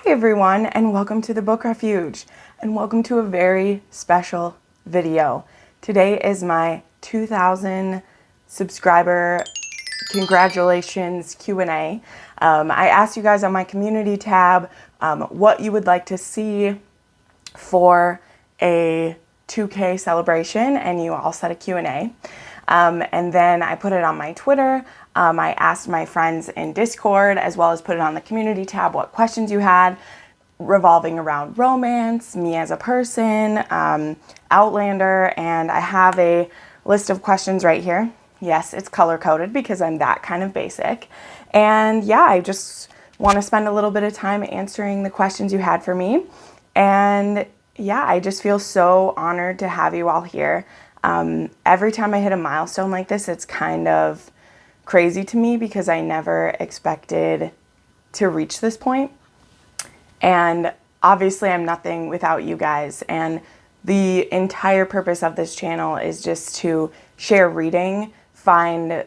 Hi everyone, and welcome to the Book Refuge, and welcome to a very special video. Today is my 2,000 subscriber congratulations Q&A. I asked you guys on my community tab what you would like to see for a 2K celebration, and you all said a Q&A. And then I put it on my Twitter. I asked my friends in Discord, as well as put it on the community tab, what questions you had revolving around romance, me as a person, Outlander, and I have a list of questions right here. Yes, it's color-coded because I'm that kind of basic. And yeah, I just want to spend a little bit of time answering the questions you had for me. And yeah, I just feel so honored to have you all here. Every time I hit a milestone like this, it's kind of crazy to me because I never expected to reach this point. And obviously I'm nothing without you guys. And the entire purpose of this channel is just to share reading, find,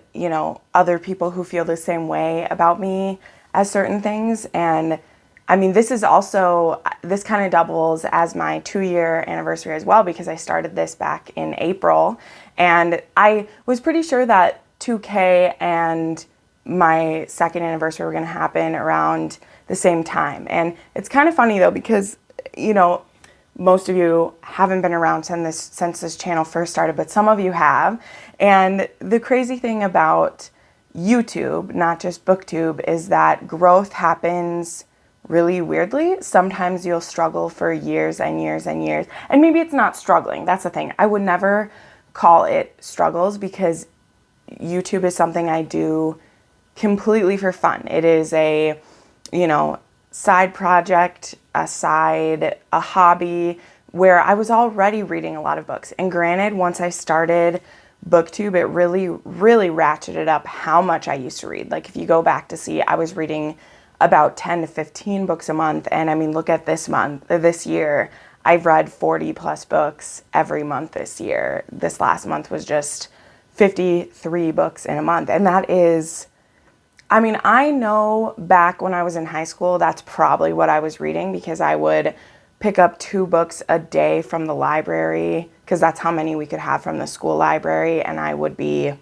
other people who feel the same way about me as certain things. And I mean, this kind of doubles as my 2-year anniversary as well, because I started this back in April. And I was pretty sure that 2K and my second anniversary were going to happen around the same time. And it's kind of funny though, because, most of you haven't been around since this channel first started, but some of you have. And the crazy thing about YouTube, not just Booktube, is that growth happens really weirdly. Sometimes you'll struggle for years and years and years. And maybe it's not struggling. That's the thing. I would never call it struggles, because YouTube is something I do completely for fun. It is a, side project, a hobby, where I was already reading a lot of books. And granted, once I started Booktube, it really, really ratcheted up how much I used to read. Like if you go back to see, I was reading about 10 to 15 books a month. And I mean, look at this year, I've read 40 plus books every month this year. This last month was just 53 books in a month. And that is, I know back when I was in high school, that's probably what I was reading, because I would pick up 2 books a day from the library, because that's how many we could have from the school library. And I would be,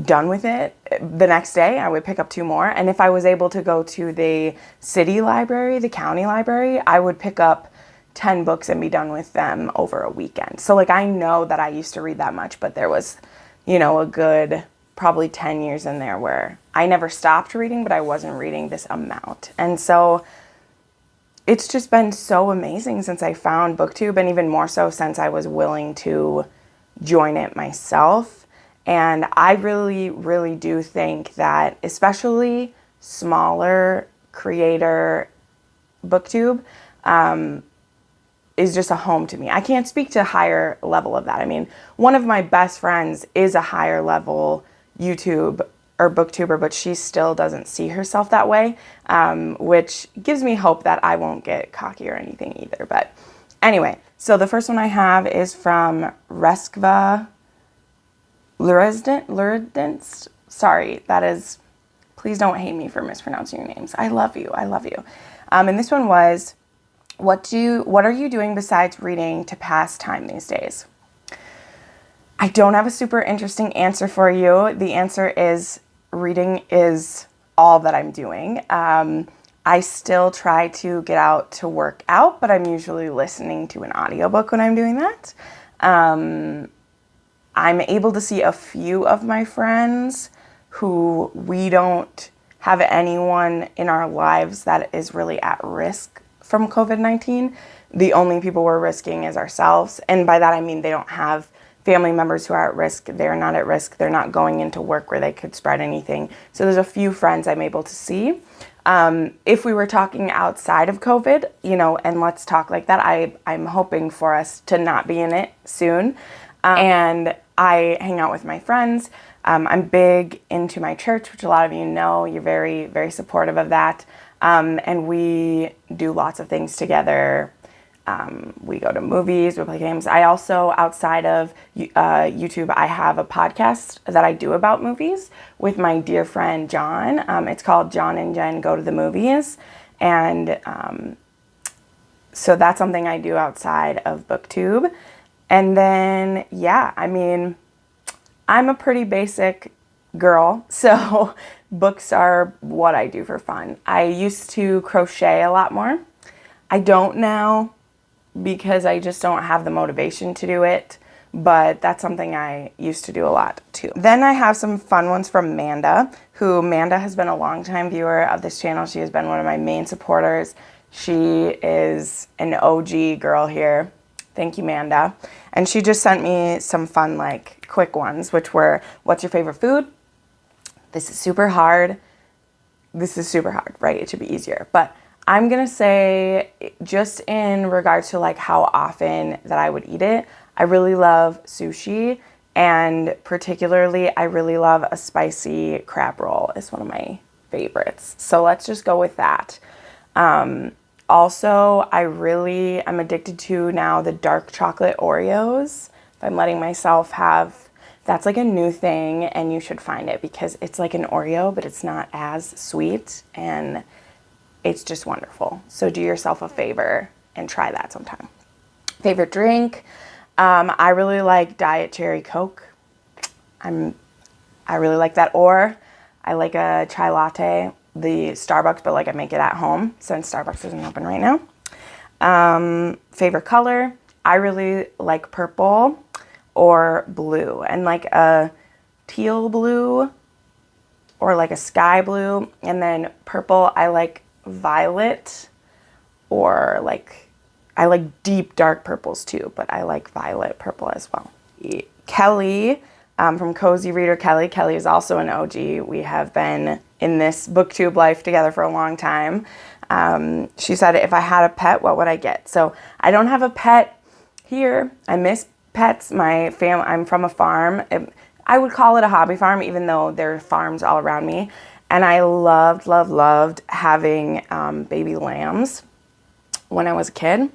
done with it. The next day I would pick up 2 more. And if I was able to go to the city library, the county library, I would pick up 10 books and be done with them over a weekend. So I know that I used to read that much, but there was, a good probably 10 years in there where I never stopped reading, but I wasn't reading this amount. And so it's just been so amazing since I found Booktube, and even more so since I was willing to join it myself. And I really, really do think that especially smaller creator Booktube is just a home to me. I can't speak to a higher level of that. One of my best friends is a higher level YouTube or Booktuber, but she still doesn't see herself that way, which gives me hope that I won't get cocky or anything either. But anyway, so the first one I have is from Reskva Luridence. Sorry, please don't hate me for mispronouncing your names. I love you. And this one was, what are you doing besides reading to pass time these days? I don't have a super interesting answer for you. The answer is reading is all that I'm doing. I still try to get out to work out, but I'm usually listening to an audiobook when I'm doing that. I'm able to see a few of my friends who we don't have anyone in our lives that is really at risk from COVID-19. The only people we're risking is ourselves. And by that, I mean they don't have family members who are at risk. They're not at risk. They're not going into work where they could spread anything. So there's a few friends I'm able to see. If we were talking outside of COVID, and let's talk like that, I'm hoping for us to not be in it soon. And I hang out with my friends. I'm big into my church, which a lot of you know. You're very, very supportive of that. And we do lots of things together. We go to movies, we play games. I also, outside of YouTube, I have a podcast that I do about movies with my dear friend John. It's called John and Jenn Go to the Movies. And so that's something I do outside of Booktube. And then, yeah, I mean, I'm a pretty basic girl, so books are what I do for fun. I used to crochet a lot more. I don't now because I just don't have the motivation to do it, but that's something I used to do a lot too. Then I have some fun ones from Manda, Manda has been a longtime viewer of this channel. She has been one of my main supporters. She is an OG girl here. Thank you, Manda. And she just sent me some fun, like, quick ones, which were, what's your favorite food? This is super hard. This is super hard, right? It should be easier. But I'm going to say, just in regards to, like, how often that I would eat it, I really love sushi. And particularly, I really love a spicy crab roll. It's one of my favorites. So let's just go with that. Also, I'm addicted to now the dark chocolate Oreos. If I'm letting myself have, that's like a new thing, and you should find it because it's like an Oreo, but it's not as sweet, and it's just wonderful. So do yourself a favor and try that sometime. Favorite drink? I really like Diet Cherry Coke. I really like that. Or I like a chai latte, the Starbucks, but like I make it at home since Starbucks isn't open right now. Favorite color? I really like purple or blue, and like a teal blue or like a sky blue. And then purple, I like violet, or like, I like deep dark purples too, but I like violet purple as well. Kelly, from Cozy Reader Kelly. Kelly is also an OG. We have been in this booktube life together for a long time. She said, if I had a pet, what would I get? So I don't have a pet here. I miss pets. I'm from a farm. I would call it a hobby farm, even though there are farms all around me. And I loved, loved, loved having baby lambs when I was a kid.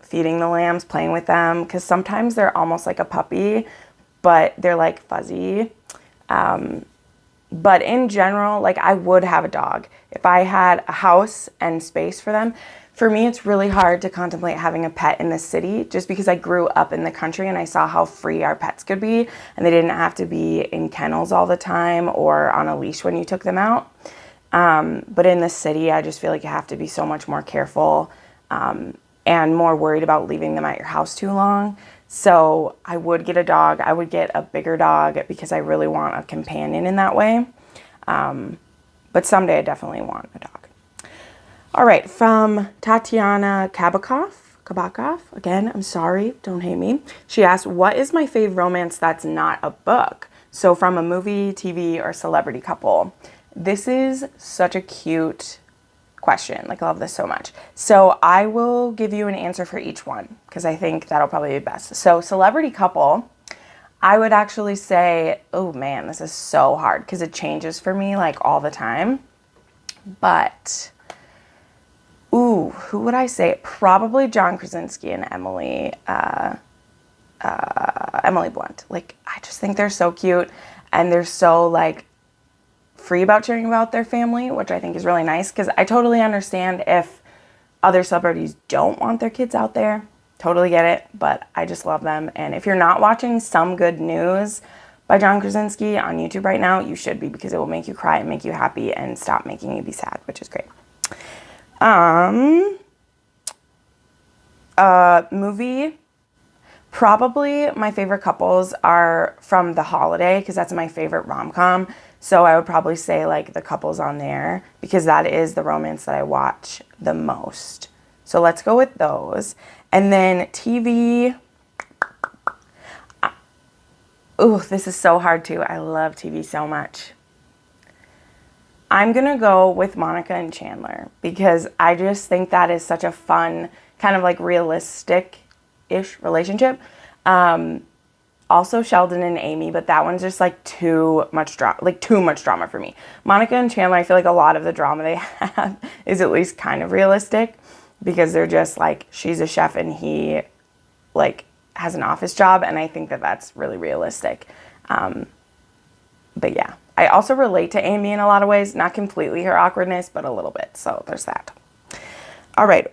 Feeding the lambs, playing with them, because sometimes they're almost like a puppy, but they're like fuzzy. But in general, like, I would have a dog if I had a house and space for them. For me, it's really hard to contemplate having a pet in the city just because I grew up in the country and I saw how free our pets could be, and they didn't have to be in kennels all the time or on a leash when you took them out. But in the city, I just feel like you have to be so much more careful and more worried about leaving them at your house too long. So I would get a dog. I would get a bigger dog because I really want a companion in that way. But someday I definitely want a dog. All right, from Tatiana Kabakov, again, I'm sorry, don't hate me. She asked, what is my fave romance that's not a book? So from a movie, TV, or celebrity couple. This is such a cute question. Like, I love this so much. So I will give you an answer for each one because I think that'll probably be best. So celebrity couple, I would actually say, oh man, this is so hard because it changes for me like all the time. But, ooh, who would I say? Probably John Krasinski and Emily Blunt. Like, I just think they're so cute, and they're so like free about sharing about their family, which I think is really nice, because I totally understand if other celebrities don't want their kids out there. Totally get it, but I just love them. And if you're not watching Some Good News by John Krasinski on YouTube right now, you should be, because it will make you cry and make you happy and stop making you be sad, which is great. Movie, probably my favorite couples are from The Holiday, because that's my favorite rom-com. So I would probably say like the couples on there, because that is the romance that I watch the most. So let's go with those. And then TV. Ooh, this is so hard too. I love TV so much. I'm going to go with Monica and Chandler, because I just think that is such a fun, kind of like realistic-ish relationship. Also Sheldon and Amy, but that one's just like too much drama for me. Monica and Chandler, I feel like a lot of the drama they have is at least kind of realistic. because they're just like, she's a chef and he like has an office job, and I think that that's really realistic. But yeah, I also relate to Amy in a lot of ways, not completely her awkwardness, but a little bit. So there's that. All right,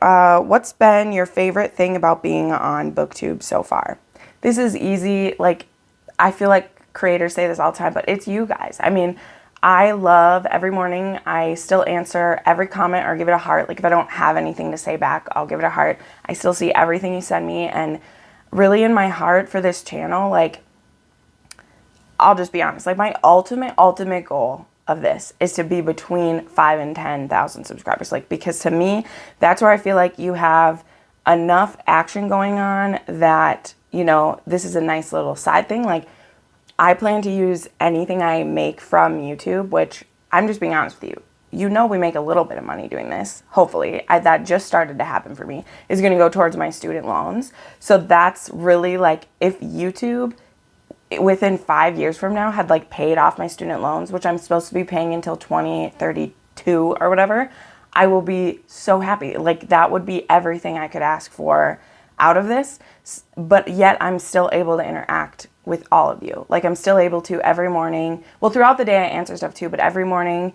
what's been your favorite thing about being on Booktube so far? This is easy. Like, I feel like creators say this all the time, but it's you guys. I mean, I love every morning. I still answer every comment or give it a heart. Like, if I don't have anything to say back, I'll give it a heart. I still see everything you send me, and really in my heart for this channel, like, I'll just be honest, like, my ultimate goal of this is to be between 5 and 10,000 subscribers. Like, because to me, that's where I feel like you have enough action going on that, you know, this is a nice little side thing. Like, I plan to use anything I make from YouTube, which I'm just being honest with you. You know, we make a little bit of money doing this. Hopefully, that just started to happen for me, is going to go towards my student loans. So that's really like, if YouTube within 5 years from now had like paid off my student loans, which I'm supposed to be paying until 2032 or whatever, I will be so happy. Like, that would be everything I could ask for out of this. But yet I'm still able to interact with all of you. Like, I'm still able to every morning, well, throughout the day I answer stuff too, but every morning,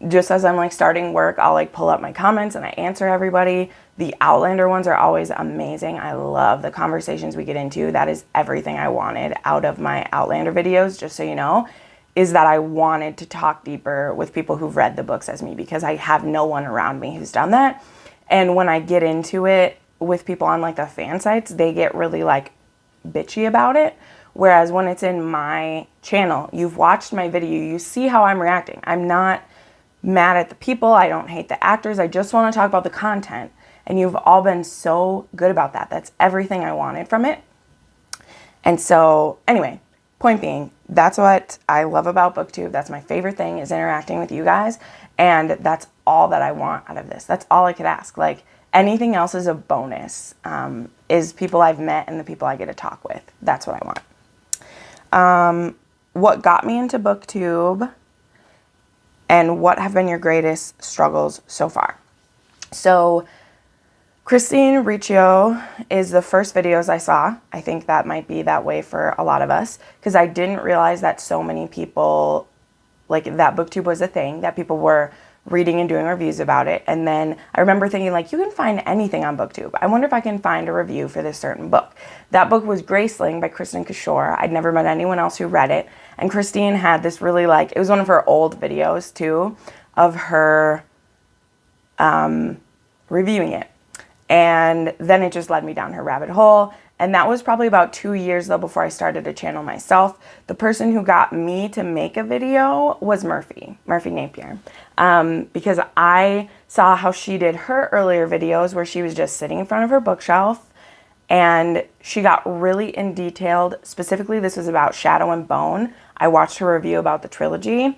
just as I'm like starting work, I'll like pull up my comments and I answer everybody. The Outlander ones are always amazing. I love the conversations we get into. That is everything I wanted out of my Outlander videos, just so you know, is that I wanted to talk deeper with people who've read the books as me, because I have no one around me who's done that. And when I get into it with people on like the fan sites, they get really like bitchy about it. Whereas when it's in my channel, you've watched my video, you see how I'm reacting. I'm not mad at the people. I don't hate the actors. I just want to talk about the content. And you've all been so good about that. That's everything I wanted from it. And so anyway, point being, that's what I love about Booktube. That's my favorite thing, is interacting with you guys. And that's all that I want out of this. That's all I could ask. Like, anything else is a bonus, is people I've met and the people I get to talk with. That's what I want. What got me into Booktube, and what have been your greatest struggles so far? So Christine Riccio is the first videos I saw. I think that might be that way for a lot of us, because I didn't realize that so many people, like, that Booktube was a thing, that people were reading and doing reviews about it. And then I remember thinking, like, you can find anything on Booktube. I wonder if I can find a review for this certain book. That book was Graceling by Kristen Kishore. I'd never met anyone else who read it. And Christine had this really, like, it was one of her old videos too, of her reviewing it. And then it just led me down her rabbit hole. And that was probably about 2 years though before I started a channel myself. The person who got me to make a video was Murphy Napier. Because I saw how she did her earlier videos where she was just sitting in front of her bookshelf, and she got really in detailed. Specifically, this was about Shadow and Bone. I watched her review about the trilogy,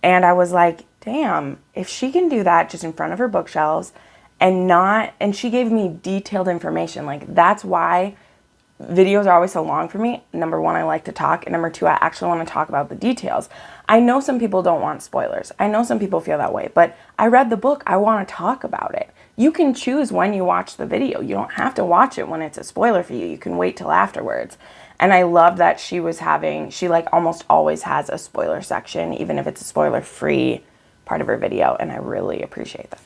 and I was like, damn, if she can do that just in front of her bookshelves and she gave me detailed information. Like, that's why videos are always so long for me. Number one, I like to talk, and number two, I actually want to talk about the details. I know some people don't want spoilers. I know some people feel that way, but I read the book. I want to talk about it. You can choose when you watch the video. You don't have to watch it when it's a spoiler for you. You can wait till afterwards. And I love that she like almost always has a spoiler section, even if it's a spoiler-free part of her video, and I really appreciate that.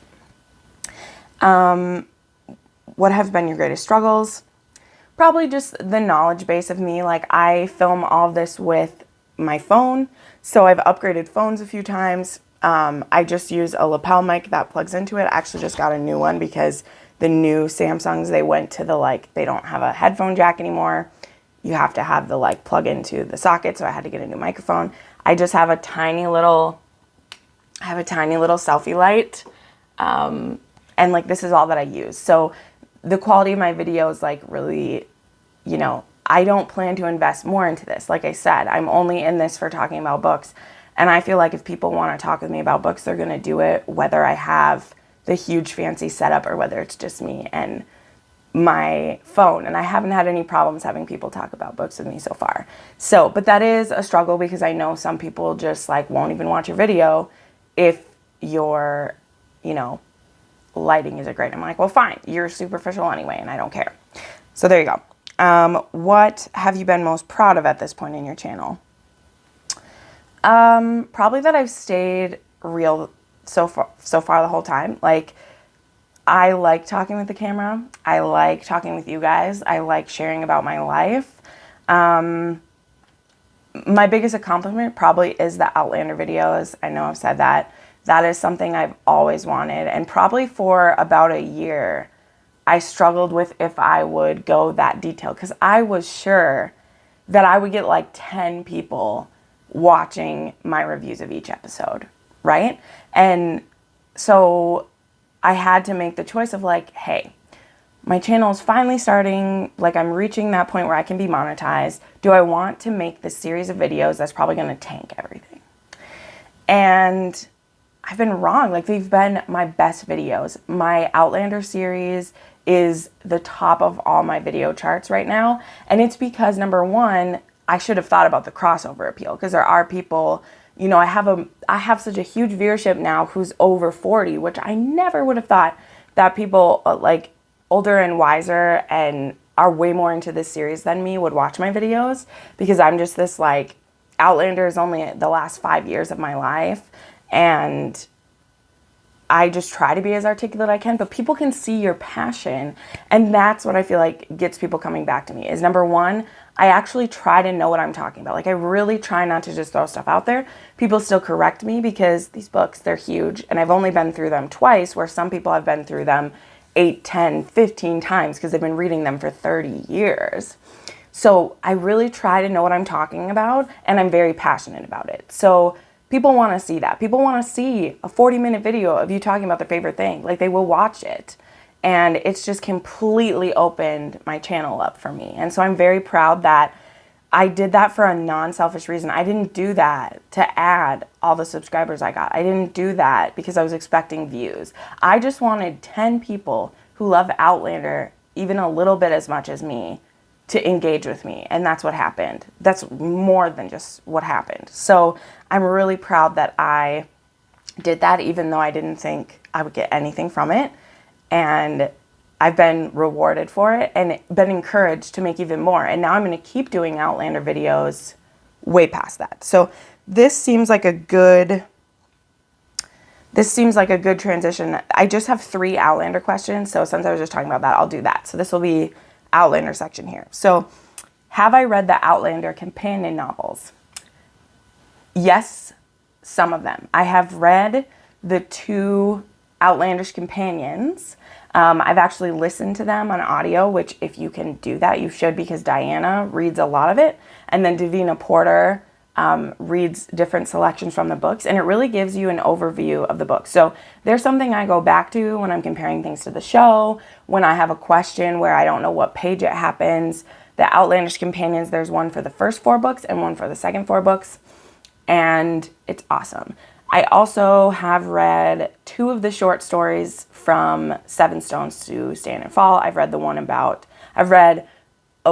What have been your greatest struggles? Probably just the knowledge base of me. Like, I film all of this with my phone, so I've upgraded phones a few times. I just use a lapel mic that plugs into it. I actually just got a new one because the new Samsungs, they went to the, like, they don't have a headphone jack anymore. You have to have the, like, plug into the socket, so I had to get a new microphone. I just have a tiny little selfie light, and, like, this is all that I use. So the quality of my videos, like, really, you know, I don't plan to invest more into this. Like I said, I'm only in this for talking about books. And I feel like if people want to talk with me about books, they're going to do it whether I have the huge fancy setup or whether it's just me and my phone. And I haven't had any problems having people talk about books with me so far. So, but that is a struggle, because I know some people just, like, won't even watch your video if you're, you know, lighting isn't great. I'm like, well, fine, you're superficial anyway, and I don't care. So there you go. What have you been most proud of at this point in your channel? Probably that I've stayed real so far the whole time. Like, I like talking with the camera. I like talking with you guys. I like sharing about my life. My biggest accomplishment probably is the Outlander videos. I know I've said that. That is something I've always wanted. And probably for about a year, I struggled with if I would go that detailed, because I was sure that I would get like 10 people watching my reviews of each episode, right? And so I had to make the choice of like, hey, my channel is finally starting, like I'm reaching that point where I can be monetized. Do I want to make this series of videos that's probably going to tank everything? And I've been wrong. Like, they've been my best videos. My Outlander series is the top of all my video charts right now. And it's because, number one, I should have thought about the crossover appeal, because there are people, you know, I have such a huge viewership now who's over 40, which I never would have thought that people like older and wiser and are way more into this series than me would watch my videos, because I'm just this, like, Outlander is only the last 5 years of my life, and I just try to be as articulate as I can, but people can see your passion, and that's what I feel like gets people coming back to me, is number one, I actually try to know what I'm talking about. Like, I really try not to just throw stuff out there. People still correct me, because these books, they're huge, and I've only been through them twice, where some people have been through them 8, 10, 15 times, because they've been reading them for 30 years. So I really try to know what I'm talking about, and I'm very passionate about it. So people want to see that. People want to see a 40-minute video of you talking about their favorite thing. Like, they will watch it. And it's just completely opened my channel up for me. And so I'm very proud that I did that for a non-selfish reason. I didn't do that to add all the subscribers I got. I didn't do that because I was expecting views. I just wanted 10 people who love Outlander even a little bit as much as me to engage with me. And that's what happened. That's more than just what happened. So I'm really proud that I did that, even though I didn't think I would get anything from it. And I've been rewarded for it and been encouraged to make even more. And now I'm going to keep doing Outlander videos way past that. So this seems like a good transition. I just have 3 Outlander questions. So since I was just talking about that, I'll do that. So this will be Outlander section here. So, have I read the Outlander companion novels? Yes, some of them. I have read the 2 Outlandish companions. I've actually listened to them on audio, which, if you can do that, you should, because Diana reads a lot of it. And then Davina Porter reads different selections from the books, and it really gives you an overview of the book. So there's something I go back to when I'm comparing things to the show, when I have a question where I don't know what page it happens. The Outlandish companions, there's one for the first 4 books and one for the second 4 books, and it's awesome. I also have read 2 of the short stories from 7 Stones to Stand and Fall. I've read a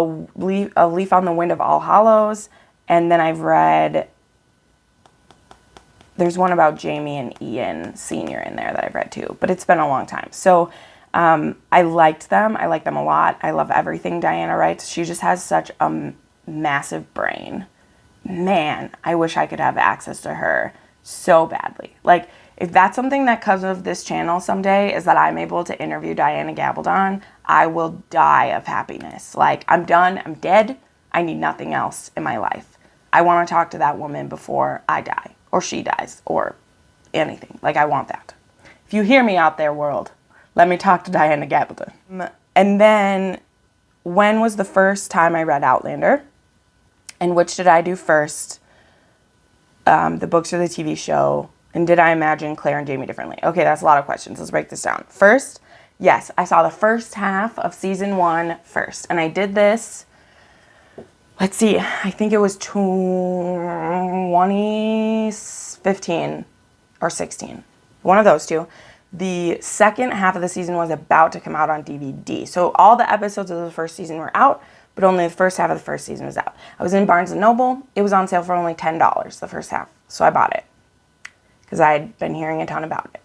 Leaf on the Wind of All Hallows, and then I've read, there's one about Jamie and Ian Sr. in there that I've read too, but it's been a long time. So I liked them. I like them a lot. I love everything Diana writes. She just has such a massive brain. Man, I wish I could have access to her so badly. Like, if that's something that comes of this channel someday, is that I'm able to interview Diana Gabaldon, I will die of happiness. Like, I'm done. I'm dead. I need nothing else in my life. I want to talk to that woman before I die, or she dies, or anything. Like, I want that. If you hear me out there, world, let me talk to Diana Gabaldon. And then, when was the first time I read Outlander? And which did I do first? The books or the TV show? And did I imagine Claire and Jamie differently? Okay, that's a lot of questions. Let's break this down. First, yes, I saw the first half of season 1 first. And I did this, let's see, I think it was 2015 or 16. One of those 2. The second half of the season was about to come out on DVD. So all the episodes of the first season were out, but only the first half of the first season was out. I was in Barnes & Noble. It was on sale for only $10, the first half. So I bought it because I had been hearing a ton about it.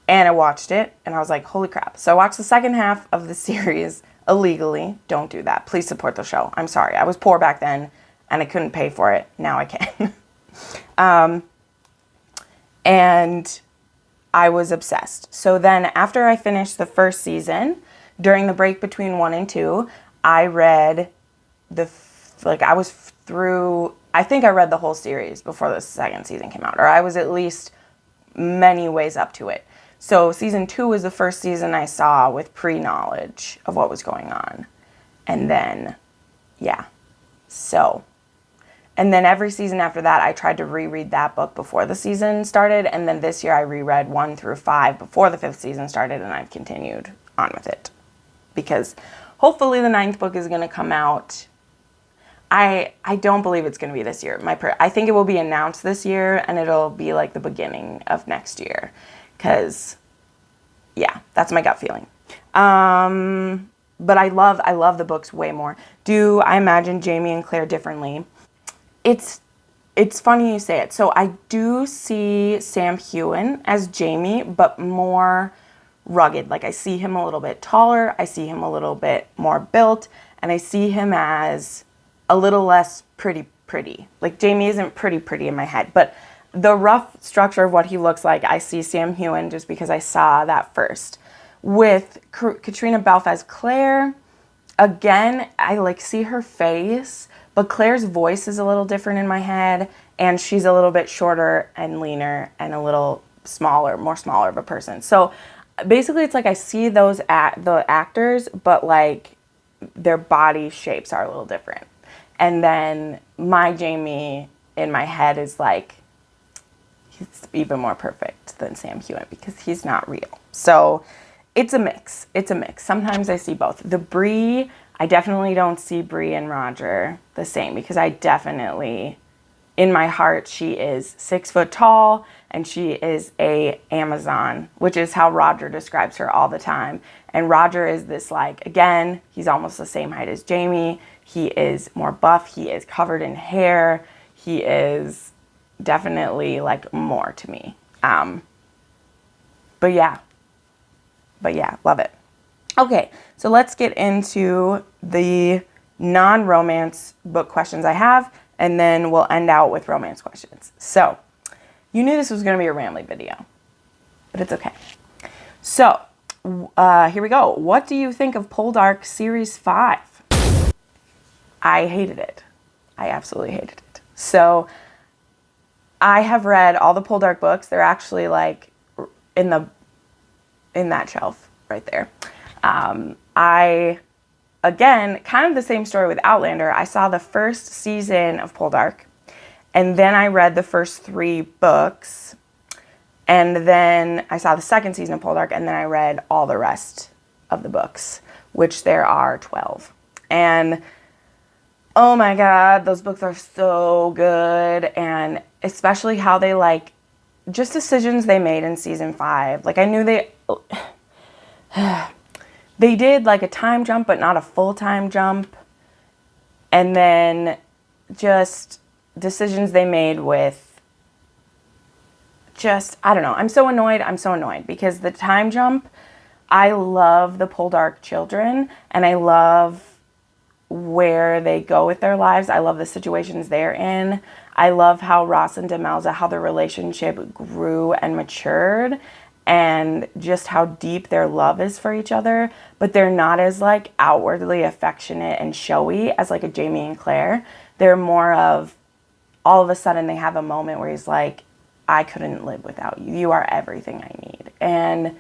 And I watched it, and I was like, holy crap. So I watched the second half of the series illegally. Don't do that. Please support the show. I'm sorry. I was poor back then, and I couldn't pay for it. Now I can. And I was obsessed. So then after I finished the first season, during the break between 1 and 2, I read I was through, I think I read the whole series before the second season came out, or I was at least many ways up to it. So season 2 was the first season I saw with pre-knowledge of what was going on. And then, yeah. So, and then every season after that, I tried to reread that book before the season started. And then this year I reread 1 through 5 before the 5th season started, and I've continued on with it. Because hopefully the 9th book is going to come out. I don't believe it's going to be this year. I think it will be announced this year, and it'll be like the beginning of next year. Because, yeah, that's my gut feeling. But I love the books way more. Do I imagine Jamie and Claire differently? It's funny you say it. So I do see Sam Heughan as Jamie, but more rugged. Like, I see him a little bit taller. I see him a little bit more built. And I see him as a little less pretty. Like, Jamie isn't pretty in my head. But the rough structure of what he looks like, I see Sam Heughan just because I saw that first. With Katrina Balfe as Claire, again, I like see her face, but Claire's voice is a little different in my head, and she's a little bit shorter and leaner and a little more smaller of a person. So basically it's like I see the actors, but like their body shapes are a little different. And then my Jamie in my head is like, he's even more perfect than Sam Heughan because he's not real. So it's a mix. Sometimes I see both. The Bree, I definitely don't see Bree and Roger the same because I definitely, in my heart, she is 6 foot tall and she is a Amazon, which is how Roger describes her all the time. And Roger is this like, again, he's almost the same height as Jamie. He is more buff. He is covered in hair. He is definitely like more to me. But yeah, love it. Okay, so let's get into the non-romance book questions I have, and then we'll end out with romance questions. So, you knew this was going to be a rambly video, but it's okay. So, here we go. What do you think of Poldark Series 5? I hated it. I absolutely hated it. So, I have read all the Poldark books. They're actually like in that shelf right there. Again, kind of the same story with Outlander. I saw the first season of Poldark, and then I read the first 3 books, and then I saw the second season of Poldark, and then I read all the rest of the books, which there are 12. And oh my God, those books are so good, and especially how they like, just decisions they made in season 5. Like, I knew they did like a time jump, but not a full-time jump. And then just decisions they made with just, I don't know. I'm so annoyed because the time jump, I love the Poldark children, and I love where they go with their lives. I love the situations they're in. I love how Ross and Demelza, how their relationship grew and matured, and just how deep their love is for each other, but they're not as like outwardly affectionate and showy as like a Jamie and Claire. They're more of, all of a sudden they have a moment where he's like, I couldn't live without you. You are everything I need. And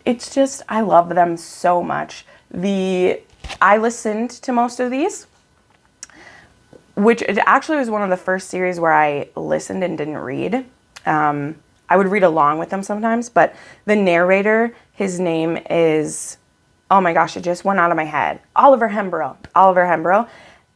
it's just, I love them so much. I listened to most of these, which it actually was one of the first series where I listened and didn't read. I would read along with them sometimes, but the narrator, his name is, oh my gosh, it just went out of my head. Oliver Hembrow,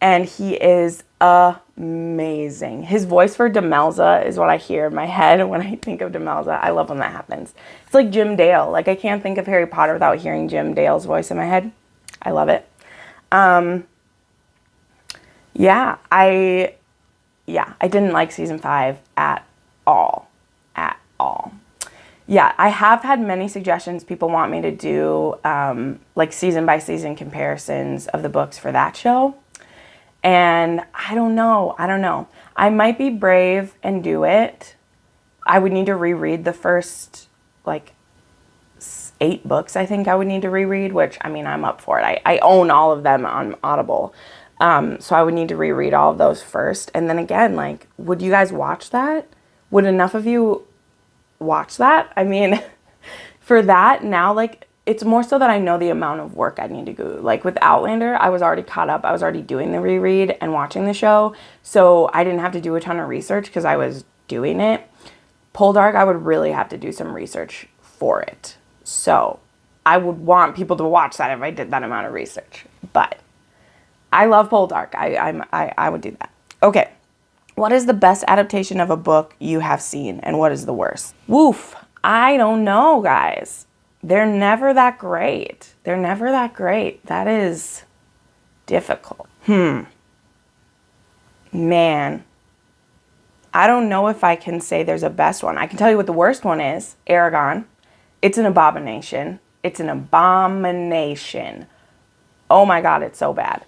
and he is amazing. His voice for Demelza is what I hear in my head when I think of Demelza. I love when that happens. It's like Jim Dale. Like, I can't think of Harry Potter without hearing Jim Dale's voice in my head. I love it. I didn't like season 5 at all. yeah, I have had many suggestions. People want me to do like season by season comparisons of the books for that show. And I don't know. I might be brave and do it. I would need to reread the first like 8 books. I think I would need to reread, which, I mean, I'm up for it. I own all of them on Audible. So I would need to reread all of those first. And then again, like, would you guys watch that? Would enough of you watch that? I mean, for that now, like, it's more so that I know the amount of work I need to go. Like with Outlander, I was already caught up. I was already doing the reread and watching the show. So I didn't have to do a ton of research because I was doing it. Poldark, I would really have to do some research for it. So I would want people to watch that if I did that amount of research. But I love Poldark. I would do that. Okay. What is the best adaptation of a book you have seen, and what is the worst? Woof. I don't know, guys. They're never that great. That is difficult. Man. I don't know if I can say there's a best one. I can tell you what the worst one is. Aragon. It's an abomination. Oh my God, it's so bad.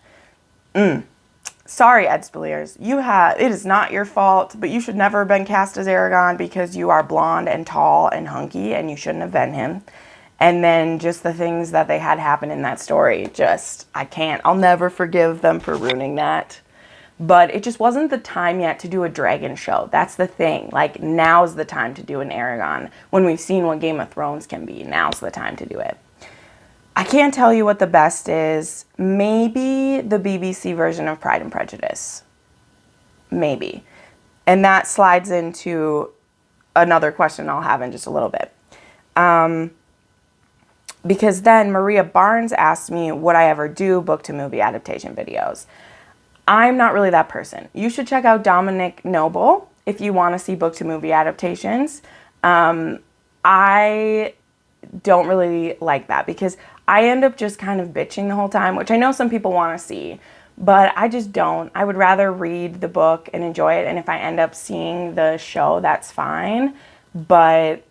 Sorry, Ed Spaliers. It is not your fault, but you should never have been cast as Aragon because you are blonde and tall and hunky and you shouldn't have been him. And then just the things that they had happen in that story, I'll never forgive them for ruining that. But it just wasn't the time yet to do a dragon show. That's the thing. Like, now's the time to do an Aragon. When we've seen what Game of Thrones can be, now's the time to do it. I can't tell you what the best is. Maybe the BBC version of Pride and Prejudice. Maybe. And that slides into another question I'll have in just a little bit. Because then Maria Barnes asked me, would I ever do book to movie adaptation videos? I'm not really that person. You should check out Dominic Noble if you want to see book to movie adaptations. I don't really like that because I end up just kind of bitching the whole time, which I know some people want to see, but I just don't. I would rather read the book and enjoy it, and if I end up seeing the show, that's fine, but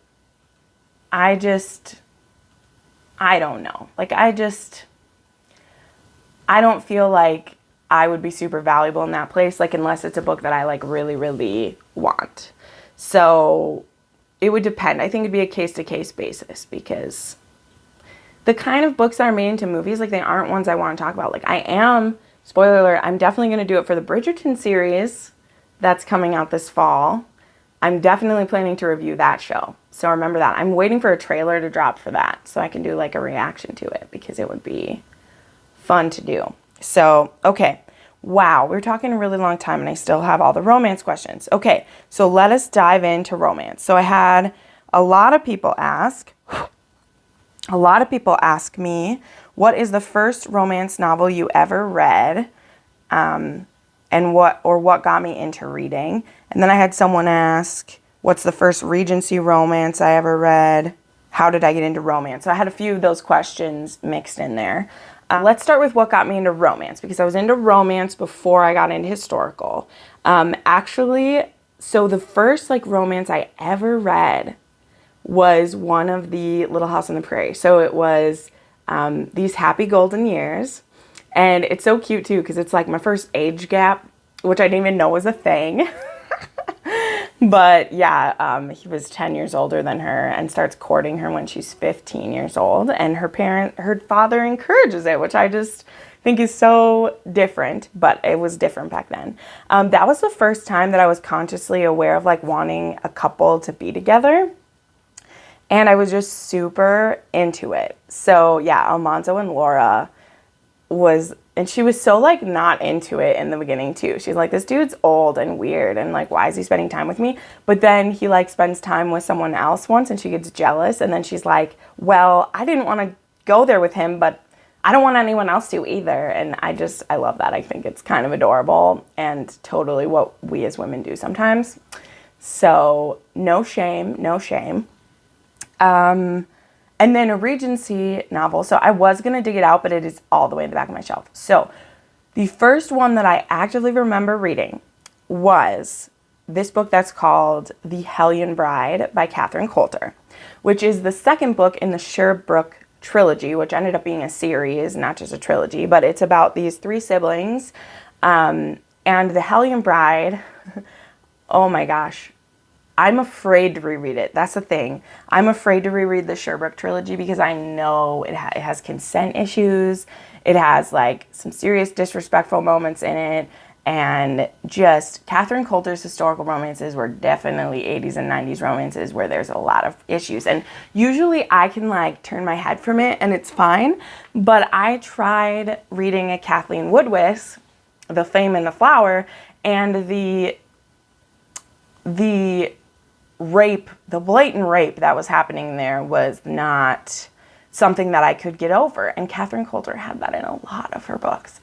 I don't know. Like, I don't feel like I would be super valuable in that place, like, unless it's a book that I, like, really, really want. So it would depend. I think it'd be a case-to-case basis because the kind of books that are made into movies, like, they aren't ones I want to talk about. Like, spoiler alert, I'm definitely going to do it for the Bridgerton series that's coming out this fall. I'm definitely planning to review that show. So remember that. I'm waiting for a trailer to drop for that so I can do, like, a reaction to it because it would be fun to do. So, okay. Wow, we're talking a really long time and I still have all the romance questions. Okay, so let us dive into romance. So I had a lot of people ask me, what is the first romance novel you ever read? And what got me into reading? And then I had someone ask, what's the first Regency romance I ever read? How did I get into romance? So I had a few of those questions mixed in there. Let's start with what got me into romance, because I was into romance before I got into historical. Actually, so the first, like, romance I ever read was one of the Little House on the Prairie. So it was These Happy Golden Years. And it's so cute, too, because it's, like, my first age gap, which I didn't even know was a thing. But, yeah, he was 10 years older than her and starts courting her when she's 15 years old. And her father encourages it, which I just think is so different. But it was different back then. That was the first time that I was consciously aware of, like, wanting a couple to be together. And I was just super into it. So, yeah, Almanzo and Laura and she was so, like, not into it in the beginning, too. She's like, this dude's old and weird, and, like, why is he spending time with me? But then he, like, spends time with someone else once, and she gets jealous, and then she's like, well, I didn't want to go there with him, but I don't want anyone else to either. And I love that. I think it's kind of adorable and totally what we as women do sometimes. So, no shame, no shame. And then a Regency novel. So I was going to dig it out, but it is all the way in the back of my shelf. So the first one that I actively remember reading was this book that's called The Hellion Bride by Catherine Coulter, which is the second book in the Sherbrooke trilogy, which ended up being a series, not just a trilogy, but it's about these three siblings. And The Hellion Bride, oh my gosh, I'm afraid to reread it. That's the thing. I'm afraid to reread the Sherbrooke trilogy because I know it has consent issues. It has like some serious disrespectful moments in it. And just Catherine Coulter's historical romances were definitely 80s and 90s romances where there's a lot of issues. And usually I can like turn my head from it and it's fine. But I tried reading a Kathleen Woodward's The Fame and the Flower, and the rape, the blatant rape that was happening there was not something that I could get over. And Catherine Coulter had that in a lot of her books.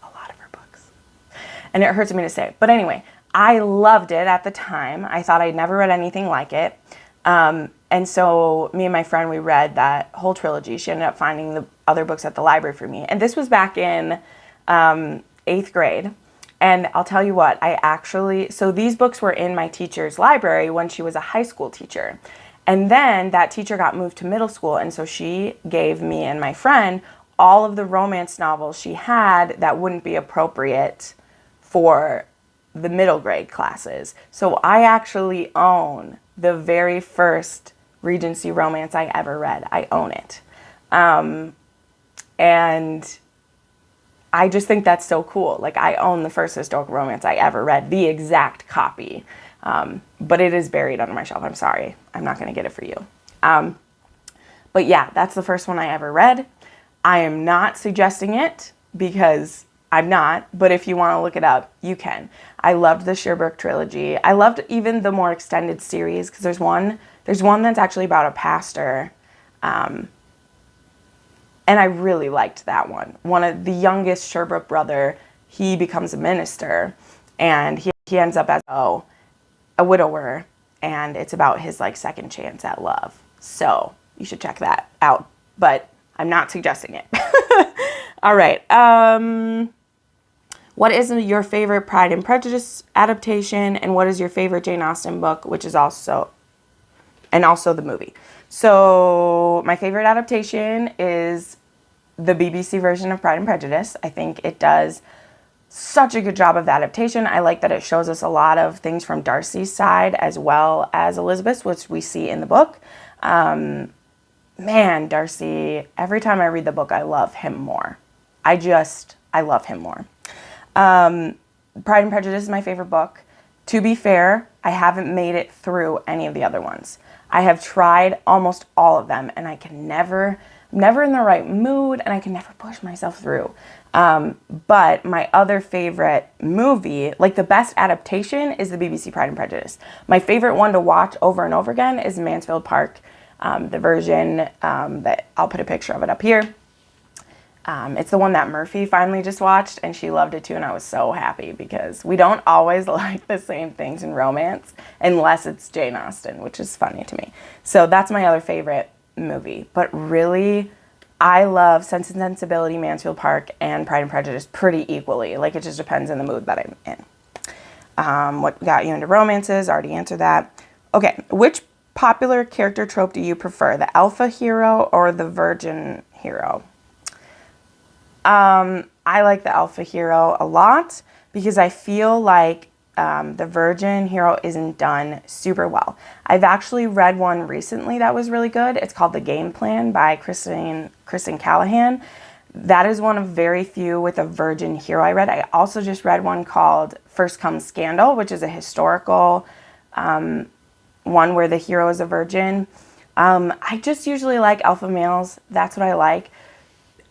And it hurts me to say. But anyway, I loved it at the time. I thought I'd never read anything like it. And so me and my friend, we read that whole trilogy. She ended up finding the other books at the library for me. And this was back in 8th grade. And I'll tell you what, so these books were in my teacher's library when she was a high school teacher. And then that teacher got moved to middle school. And so she gave me and my friend all of the romance novels she had that wouldn't be appropriate for the middle grade classes. So I actually own the very first Regency romance I ever read. I own it. And I just think that's so cool. Like, I own the first historical romance I ever read, the exact copy. But it is buried under my shelf. I'm sorry. I'm not going to get it for you. But yeah, that's the first one I ever read. I am not suggesting it because I'm not, but if you want to look it up, you can. I loved the Sherbrooke trilogy. I loved even the more extended series because there's one that's actually about a pastor, and I really liked that one. One of the youngest Sherbrooke brother, he becomes a minister, and he ends up as a widower, and it's about his like second chance at love. So you should check that out, but I'm not suggesting it. All right. What is your favorite Pride and Prejudice adaptation, and what is your favorite Jane Austen book, which is also the movie? So my favorite adaptation is the BBC version of Pride and Prejudice. I think it does such a good job of the adaptation. I like that it shows us a lot of things from Darcy's side as well as Elizabeth's, which we see in the book. Man, Darcy, every time I read the book, I love him more. I love him more. Pride and Prejudice is my favorite book. To be fair, I haven't made it through any of the other ones. I have tried almost all of them, and I'm never in the right mood, and I can never push myself through. But my other favorite movie, like the best adaptation, is the BBC Pride and Prejudice. My favorite one to watch over and over again is Mansfield Park, the version that I'll put a picture of it up here. It's the one that Murphy finally just watched, and she loved it too, and I was so happy because we don't always like the same things in romance unless it's Jane Austen, which is funny to me. So that's my other favorite movie. But really, I love Sense and Sensibility, Mansfield Park, and Pride and Prejudice pretty equally. Like, it just depends on the mood that I'm in. What got you into romances? Already answered that. Okay, which popular character trope do you prefer, the alpha hero or the virgin hero? I like the alpha hero a lot because I feel like the virgin hero isn't done super well. I've actually read one recently that was really good. It's called The Game Plan by Kristen Callahan. That is one of very few with a virgin hero I read. I also just read one called First Comes Scandal, which is a historical one where the hero is a virgin. I just usually like alpha males. That's what I like.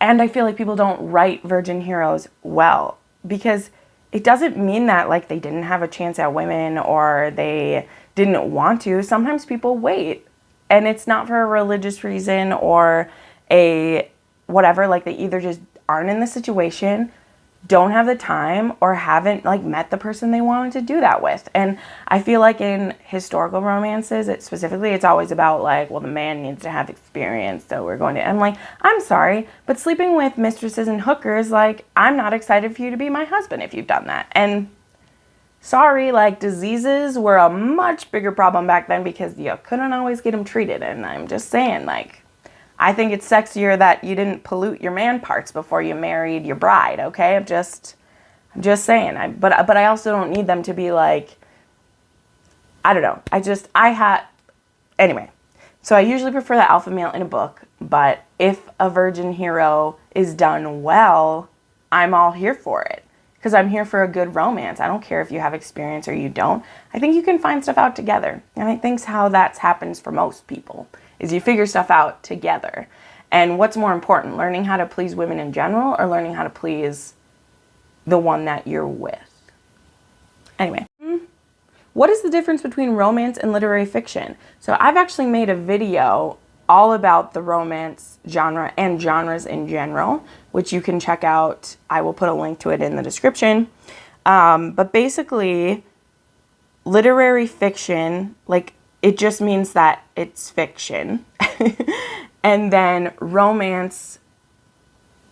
And I feel like people don't write virgin heroes well because it doesn't mean that like they didn't have a chance at women or they didn't want to. Sometimes people wait, and it's not for a religious reason or a whatever. Like, they either just aren't in the situation, don't have the time, or haven't like met the person they wanted to do that with. And I feel like in historical romances, it's always about like, well, the man needs to have experience, so we're going to. I'm like, I'm sorry, but sleeping with mistresses and hookers, like, I'm not excited for you to be my husband if you've done that. And sorry, like diseases were a much bigger problem back then because you couldn't always get them treated. And I'm just saying, like, I think it's sexier that you didn't pollute your man parts before you married your bride, okay? I'm just saying. But I also don't need them to be like, I don't know. Anyway. So I usually prefer the alpha male in a book, but if a virgin hero is done well, I'm all here for it. Because I'm here for a good romance. I don't care if you have experience or you don't. I think you can find stuff out together. And I think how that happens for most people is you figure stuff out together. And what's more important, learning how to please women in general or learning how to please the one that you're with? Anyway. What is the difference between romance and literary fiction? So I've actually made a video all about the romance genre and genres in general, which you can check out. I will put a link to it in the description. But basically, literary fiction, like, it just means that it's fiction. And then romance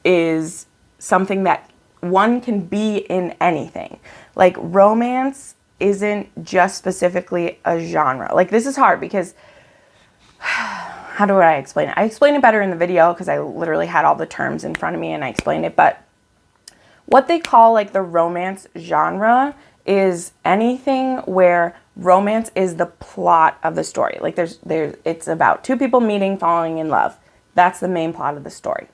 is something that one can be in anything. Like, romance isn't just specifically a genre. Like, this is hard because how do I explain it? I explained it better in the video because I literally had all the terms in front of me and I explained it. But what they call like the romance genre is anything where romance is the plot of the story. Like it's about two people meeting, falling in love. That's the main plot of the story.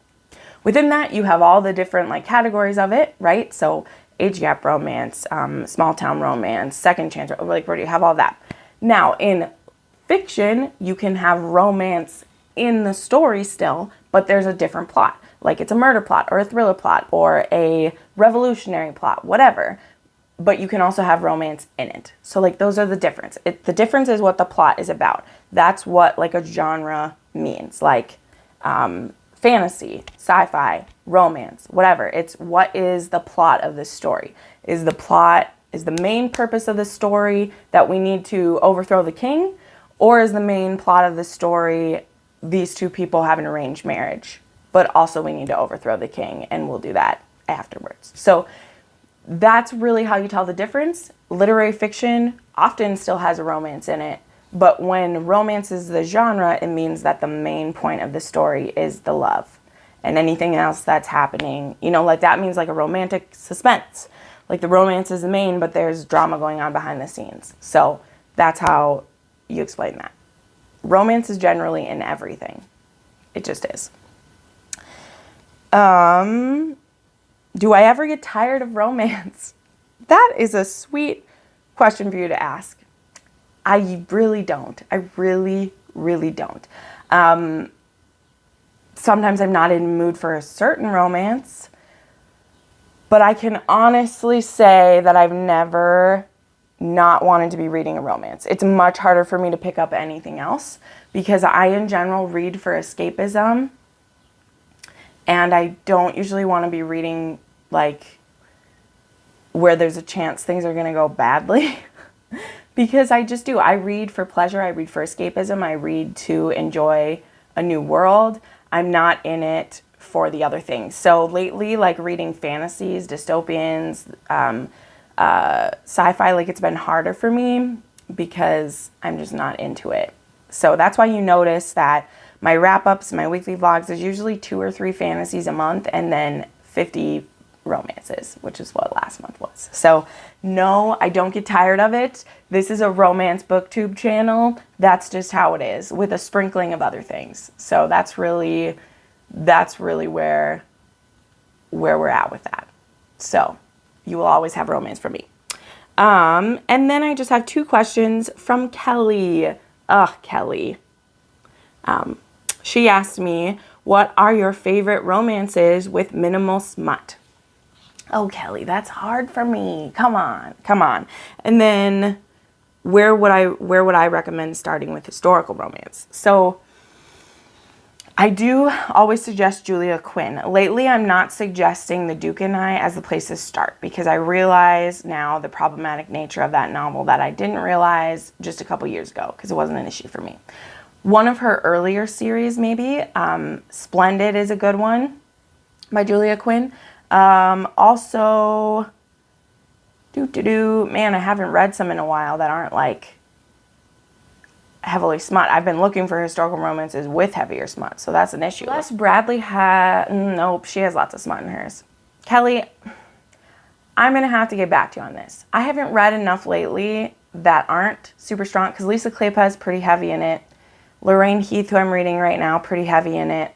Within that, you have all the different like categories of it, right? So age gap romance, small town romance, second chance, like where do you have all that? Now in fiction, you can have romance in the story still, but there's a different plot. Like it's a murder plot or a thriller plot or a revolutionary plot, whatever. But you can also have romance in it. So like those are the difference. The difference is what the plot is about. That's what like a genre means. Like fantasy, sci-fi, romance, whatever. It's what is the plot of this story? Is the main purpose of the story that we need to overthrow the king? Or is the main plot of the story these two people have an arranged marriage, but also we need to overthrow the king, and we'll do that afterwards. So that's really how you tell the difference. Literary fiction often still has a romance in it, but when romance is the genre, it means that the main point of the story is the love. And anything else that's happening, you know, like that means like a romantic suspense. Like the romance is the main, but there's drama going on behind the scenes. So that's how you explain that. Romance is generally in everything. It just is. Do I ever get tired of romance? That is a sweet question for you to ask. I really don't. I really, really don't. Sometimes I'm not in the mood for a certain romance, but I can honestly say that I've never not wanted to be reading a romance. It's much harder for me to pick up anything else because I, in general, read for escapism. And I don't usually want to be reading, like, where there's a chance things are going to go badly. Because I just do. I read for pleasure. I read for escapism. I read to enjoy a new world. I'm not in it for the other things. So lately, like, reading fantasies, dystopians, sci-fi, like, it's been harder for me because I'm just not into it. So that's why you notice that my wrap-ups, my weekly vlogs, there's usually 2 or 3 fantasies a month and then 50 romances, which is what last month was. So no, I don't get tired of it. This is a romance booktube channel. That's just how it is, with a sprinkling of other things. So that's really where we're at with that. So you will always have romance from me. And then I just have 2 questions from Kelly. Kelly. She asked me, what are your favorite romances with minimal smut? Oh, Kelly, that's hard for me. Come on. And then where would I recommend starting with historical romance? So I do always suggest Julia Quinn. Lately, I'm not suggesting The Duke and I as the place to start because I realize now the problematic nature of that novel that I didn't realize just a couple years ago because it wasn't an issue for me. One of her earlier series, maybe, Splendid is a good one by Julia Quinn. Also, Man, I haven't read some in a while that aren't like heavily smut. I've been looking for historical romances with heavier smut, so that's an issue. Les Bradley nope, she has lots of smut in hers. Kelly, I'm gonna have to get back to you on this. I haven't read enough lately that aren't super strong, because Lisa Kleypa is pretty heavy in it. Lorraine Heath, who I'm reading right now, pretty heavy in it.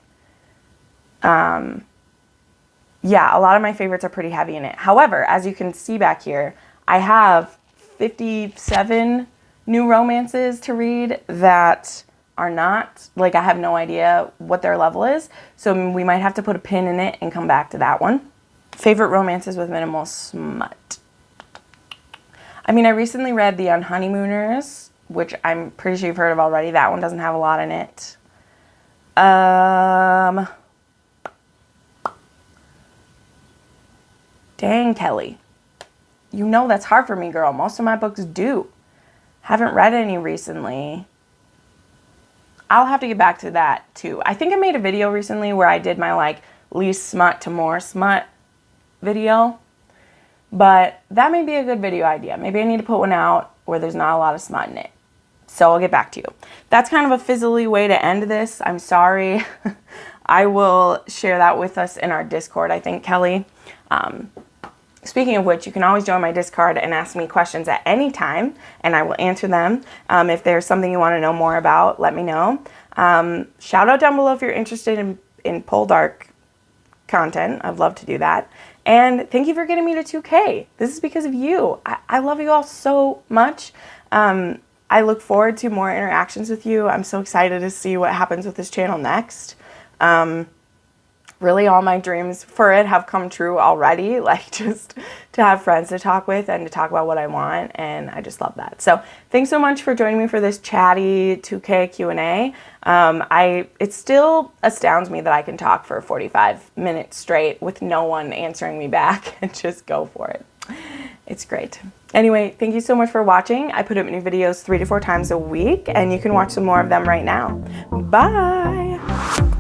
Yeah, a lot of my favorites are pretty heavy in it. However, as you can see back here, I have 57 new romances to read that are not, like, I have no idea what their level is. So we might have to put a pin in it and come back to that one. Favorite romances with minimal smut. I mean, I recently read The Unhoneymooners, which I'm pretty sure you've heard of already. That one doesn't have a lot in it. Dang, Kelly. You know that's hard for me, girl. Most of my books do. Haven't read any recently. I'll have to get back to that, too. I think I made a video recently where I did my, like, least smut to more smut video. But that may be a good video idea. Maybe I need to put one out where there's not a lot of smut in it. So I'll get back to you. That's kind of a fizzly way to end this. I'm sorry. I will share that with us in our Discord, I think, Kelly. Speaking of which, you can always join my Discord and ask me questions at any time, and I will answer them. If there's something you want to know more about, let me know. Shout out down below if you're interested in Poldark content. I'd love to do that. And thank you for getting me to 2K. This is because of you. I love you all so much. I look forward to more interactions with you. I'm so excited to see what happens with this channel next. Really all my dreams for it have come true already, like just to have friends to talk with and to talk about what I want, and I just love that. So thanks so much for joining me for this chatty 2K Q&A. It still astounds me that I can talk for 45 minutes straight with no one answering me back and just go for it. It's great. Anyway, thank you so much for watching. I put up new videos 3 to 4 times a week, and you can watch some more of them right now. Bye!